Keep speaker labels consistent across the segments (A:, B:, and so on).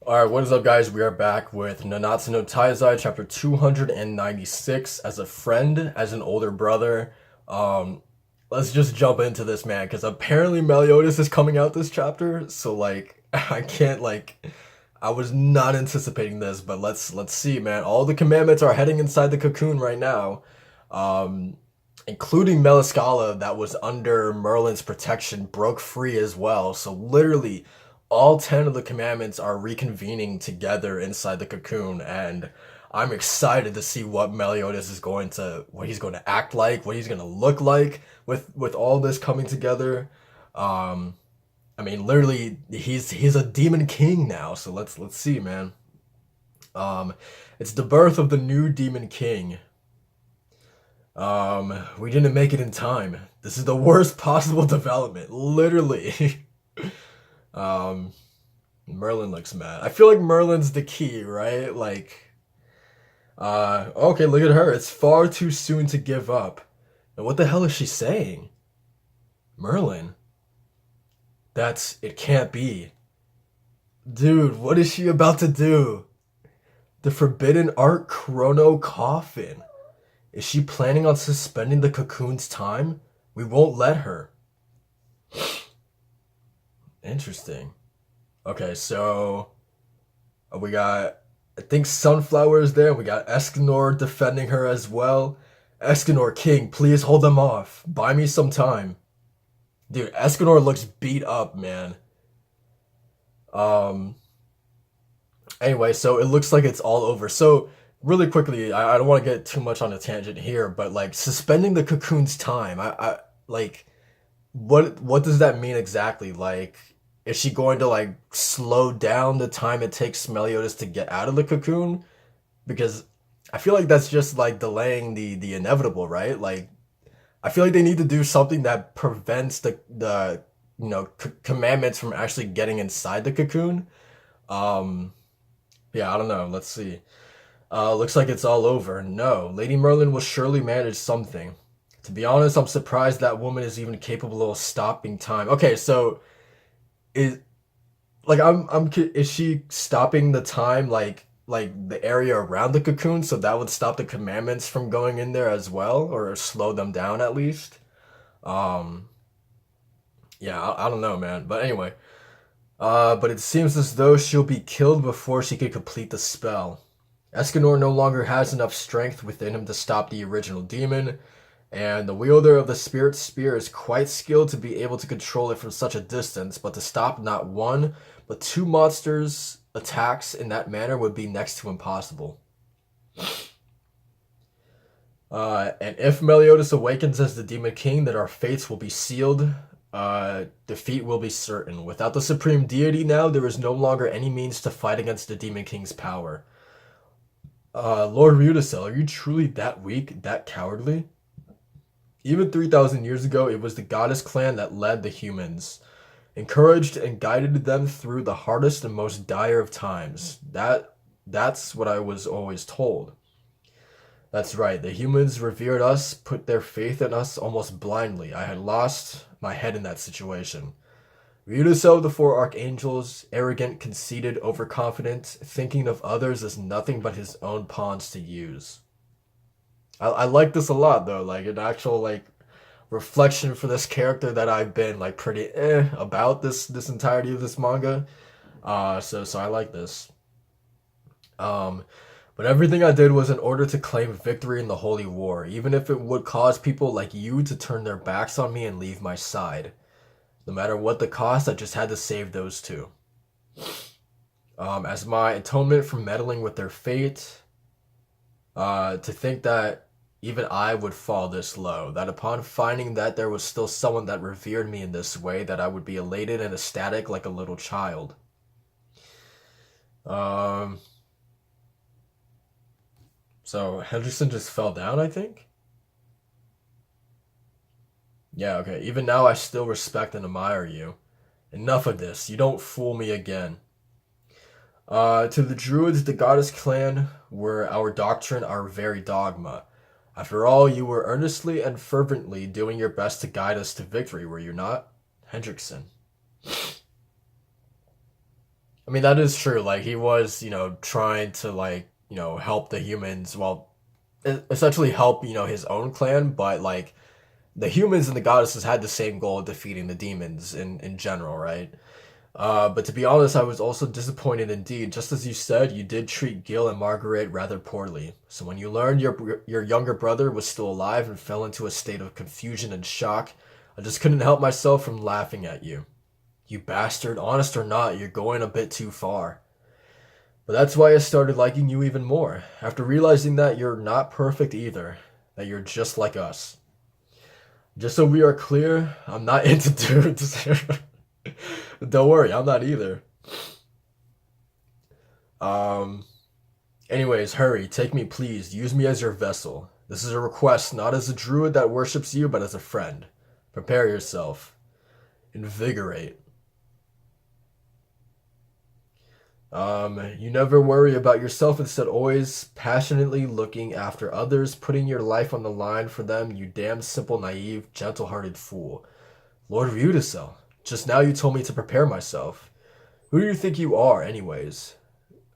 A: Alright, what is up, guys? We are back with Nanatsu no Taizai, chapter 296. As a friend, as an older brother, um, let's just jump into this, man, because apparently Meliodas is coming out this chapter, so, like, I can't, I was not anticipating this, but let's see, man. All the commandments are heading inside the cocoon right now, um, including Meliscala, that was under Merlin's protection, broke free as well, so literally all 10 of the commandments are reconvening together inside the cocoon, and I'm excited to see what Meliodas is what he's going to act like, what he's going to look like with all this coming together. um I mean, literally, he's a demon king now, so let's see, man. um it's the birth of the new demon king. We didn't make it in time. This is the worst possible development, literally. um Merlin looks mad. I feel like Merlin's the key, right? Okay, look at her. It's far too soon to give up. And what the hell is she saying? Merlin? It can't be. Dude, what is she about to do? The Forbidden Art Chrono Coffin. Is she planning on suspending the cocoon's time? We won't let her. Interesting. Okay, so we got, I think, Sunflower is there. We got Escanor defending her as well. Escanor, King, please hold them off. Buy me some time. Dude, Escanor looks beat up, man. Um. Anyway, so it looks like it's all over. So really quickly, I don't want to get too much on a tangent here, but like suspending the cocoon's time. I like what does that mean exactly? Like, is she going to like slow down the time it takes Meliodas to get out of the cocoon? Because I feel like that's just like delaying the inevitable, right? Like, I feel like they need to do something that prevents the commandments from actually getting inside the cocoon. Um, yeah, I don't know. Let's see. Looks like it's all over. No, Lady Merlin will surely manage something. To be honest, I'm surprised that woman is even capable of stopping time. Okay, so is is she stopping the time, like the area around the cocoon, so that would stop the commandments from going in there as well, or slow them down at least? Um, yeah, I don't know, man. But anyway, but it seems as though she'll be killed before she could complete the spell. Escanor no longer has enough strength within him to stop the original demon, and the wielder of the spirit spear is quite skilled to be able to control it from such a distance, but to stop not one, but two monsters' attacks in that manner would be next to impossible. And if Meliodas awakens as the Demon King, then our fates will be sealed. Defeat will be certain. Without the Supreme Deity now, there is no longer any means to fight against the Demon King's power. Lord Rudicel, are you truly that weak, that cowardly? Even 3,000 years ago, it was the goddess clan that led the humans, encouraged and guided them through the hardest and most dire of times. That's what I was always told. That's right, the humans revered us, put their faith in us almost blindly. I had lost my head in that situation. Ryudo of the Four Archangels, arrogant, conceited, overconfident, thinking of others as nothing but his own pawns to use. I like this a lot, though, like an actual like reflection for this character that I've been like pretty about this entirety of this manga. So I like this. Um, but everything I did was in order to claim victory in the holy war, even if it would cause people like you to turn their backs on me and leave my side. No matter what the cost, I just had to save those two. As my atonement for meddling with their fate, to think that even I would fall this low, that upon finding that there was still someone that revered me in this way, that I would be elated and ecstatic like a little child. Um, so Henderson just fell down, I think? Yeah, okay. Even now, I still respect and admire you. Enough of this. You don't fool me again. To the Druids, the goddess clan were our doctrine, our very dogma. After all, you were earnestly and fervently doing your best to guide us to victory, were you not? Hendrickson. I mean, that is true. Like, he was, trying to, like, help the humans, well, essentially help, his own clan, but, like, the humans and the goddesses had the same goal of defeating the demons in general, right? But to be honest, I was also disappointed indeed. Just as you said, you did treat Gil and Margaret rather poorly. So when you learned your younger brother was still alive and fell into a state of confusion and shock, I just couldn't help myself from laughing at you. You bastard, honest or not, you're going a bit too far. But that's why I started liking you even more, after realizing that you're not perfect either, that you're just like us. Just so we are clear, I'm not into dudes. Don't worry, I'm not either. Um, Anyways, hurry, take me please, use me as your vessel. This is a request, not as a druid that worships you, but as a friend. Prepare yourself. Invigorate. You never worry about yourself, instead always passionately looking after others, putting your life on the line for them, you damn simple, naive, gentle-hearted fool. Lord Ryudasel, just now you told me to prepare myself. Who do you think you are, anyways?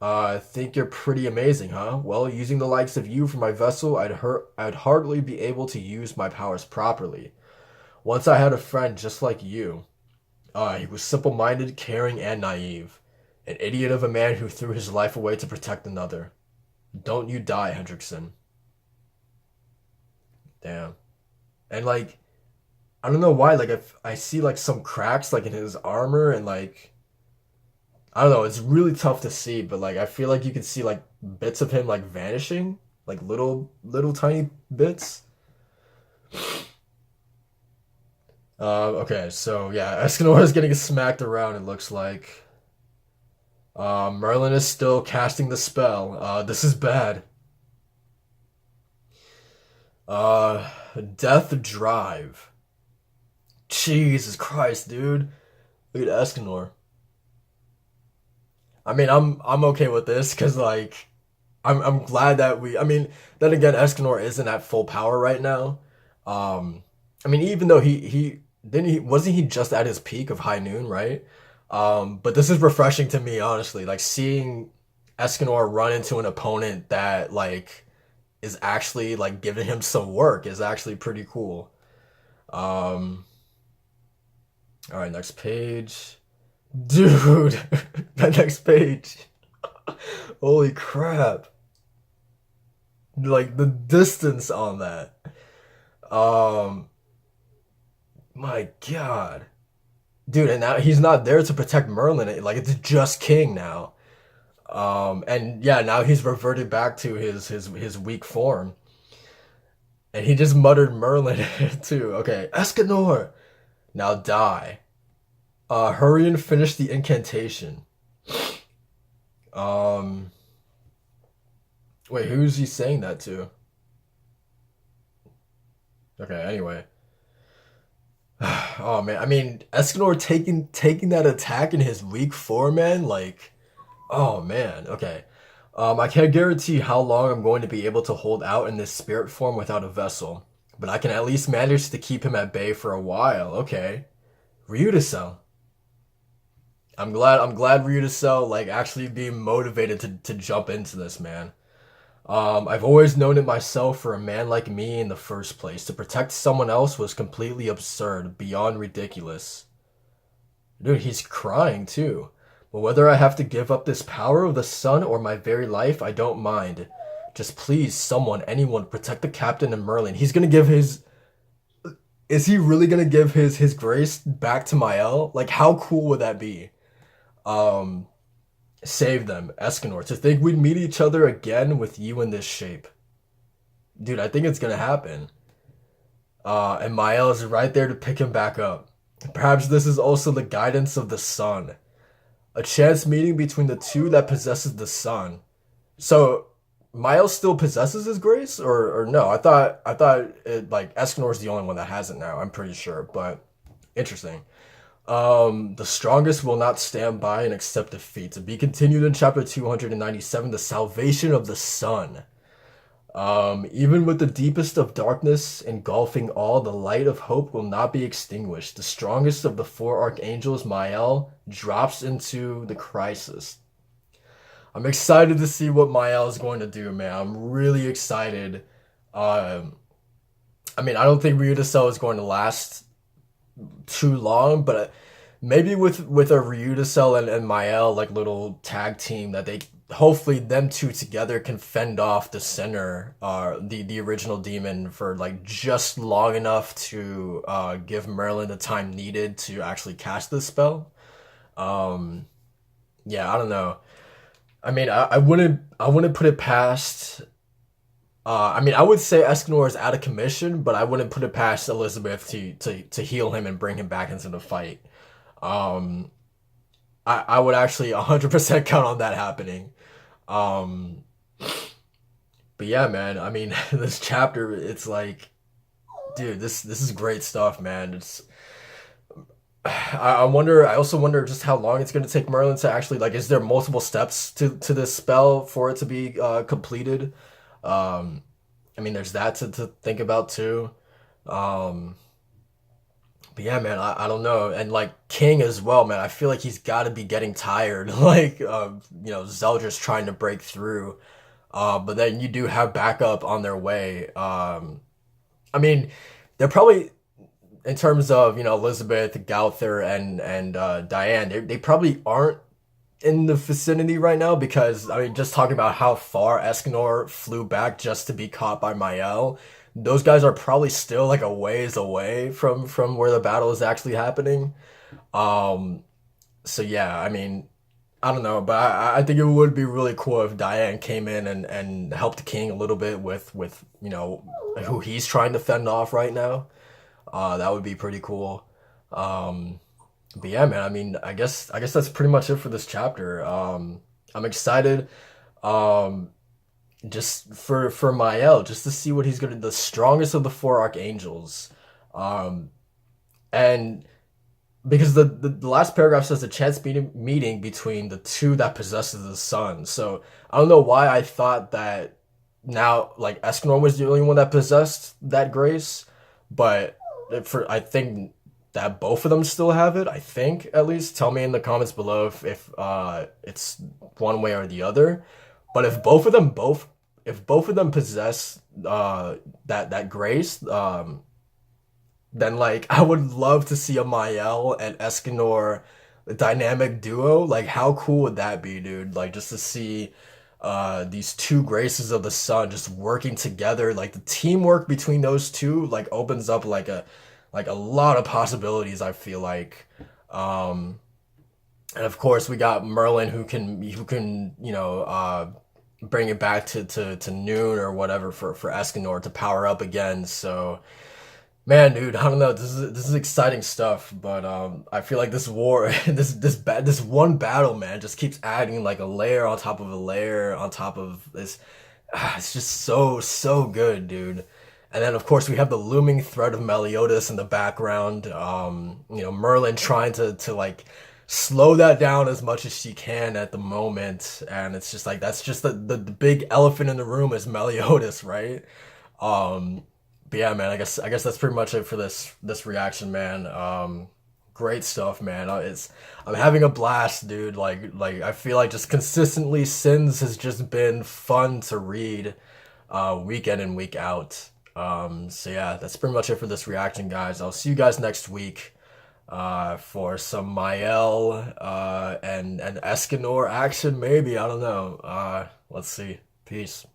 A: I think you're pretty amazing, huh? Well, using the likes of you for my vessel, I'd hardly be able to use my powers properly. Once I had a friend just like you. He was simple-minded, caring, and naive. An idiot of a man who threw his life away to protect another. Don't you die, Hendrickson. Damn. And like, I don't know why, like if I see like some cracks like in his armor and like I don't know, it's really tough to see, but like I feel like you can see like bits of him like vanishing, like little tiny bits. Okay, so yeah, Escanor is getting smacked around, it looks like. Merlin is still casting the spell. This is bad. Uh, Death Drive. Jesus Christ, dude. Look at Escanor. I mean, I'm okay with this because like I'm glad that we. I mean, then again, Escanor isn't at full power right now. Um, I mean, even though he didn't he wasn't he just at his peak of High Noon, right? But this is refreshing to me, honestly. Like seeing Escanor run into an opponent that like is actually like giving him some work is actually pretty cool. Um, all right, next page. Dude, that next page. Holy crap. Like the distance on that. Um, my God. Dude, and now he's not there to protect Merlin. Like it's just King now. And yeah, now he's reverted back to his weak form. And he just muttered Merlin too. Okay, Escanor, now die. Hurry and finish the incantation. Um, Wait, who's he saying that to? Okay, anyway. Oh man, I mean, Escanor taking that attack in his weak form, man. Like, oh man. Okay. I can't guarantee how long I'm going to be able to hold out in this spirit form without a vessel, but I can at least manage to keep him at bay for a while. Okay. Ryudasel. I'm glad Ryudasel like actually being motivated to jump into this, man. I've always known it myself, for a man like me in the first place, to protect someone else was completely absurd, beyond ridiculous. Dude, he's crying too. But whether I have to give up this power of the sun or my very life, I don't mind. Just please, someone, anyone, protect the captain and Merlin. He's gonna give his. Is he really gonna give his grace back to Mael? Like, how cool would that be? Um, Save them, Escanor. To think we'd meet each other again with you in this shape. Dude, I think it's gonna happen. And Mael is right there to pick him back up. Perhaps this is also the guidance of the sun. A chance meeting between the two that possesses the sun. So, Miles still possesses his grace, or no? I thought it, like Escanor's the only one that has it now. I'm pretty sure, but interesting. The strongest will not stand by and accept defeat. To be continued in chapter 297, the salvation of the sun. Even with the deepest of darkness engulfing all, the light of hope will not be extinguished. The strongest of the four archangels, Mael, drops into the crisis. I'm excited to see what Mael is going to do, man. I'm really excited. Um, I mean, I don't think Ryuda is going to last too long, but maybe with a Ryudacell and Mael like little tag team that they hopefully them two together can fend off the center, the original demon for like just long enough to give Merlin the time needed to actually cast this spell. Um, yeah, I don't know. I mean, I wouldn't put it past. I mean, I would say Escanor is out of commission, but I wouldn't put it past Elizabeth to heal him and bring him back into the fight. Um, I would actually 100% count on that happening. Um, but yeah, man. I mean, this chapter, it's like, dude, this is great stuff, man. It's I wonder. I also wonder just how long it's going to take Merlin to actually like. Is there multiple steps to this spell for it to be completed? Um, I mean, there's that to think about too. Um, but yeah, man, I don't know. And like King as well, man. I feel like he's got to be getting tired. Like, Zeldris trying to break through. But then you do have backup on their way. I mean, they're probably in terms of Elizabeth, Gauther, and Diane. They probably aren't in the vicinity right now because I mean, just talking about how far Escanor flew back just to be caught by Mael. Those guys are probably still like a ways away from where the battle is actually happening. Um, so yeah, I mean, I don't know, but I think it would be really cool if Diane came in and helped King a little bit with who he's trying to fend off right now. That would be pretty cool. Um, but yeah, man, I mean, I guess that's pretty much it for this chapter. I'm excited. Um, just for Mael, just to see what he's gonna the strongest of the four archangels. Um, and because the last paragraph says a chance meeting between the two that possesses the sun. So I don't know why I thought that now like Escanor was the only one that possessed that grace, but for I think that both of them still have it. I think at least. Tell me in the comments below if it's one way or the other. But if both of them possess that grace, then like I would love to see a Mael and Escanor dynamic duo. Like how cool would that be, dude? Like just to see these two graces of the sun just working together. Like the teamwork between those two like opens up like a lot of possibilities, I feel like. Um and of course we got Merlin who can bring it back to noon or whatever for Escanor to power up again. So man, dude, I don't know. This is exciting stuff, but I feel like this war, this one battle, man, just keeps adding like a layer on top of a layer on top of this. It's just so good, dude. And then of course we have the looming threat of Meliodas in the background. Merlin trying to like slow that down as much as she can at the moment, and it's just like that's just the big elephant in the room is Meliodas, right? Um, but yeah, man, I guess that's pretty much it for this reaction, man. Great stuff, man. I'm having a blast, dude. Like I feel like just consistently Sins has just been fun to read, week in and week out. So yeah, that's pretty much it for this reaction, guys. I'll see you guys next week, for some Mael, and Escanor action, maybe. I don't know. Let's see. Peace.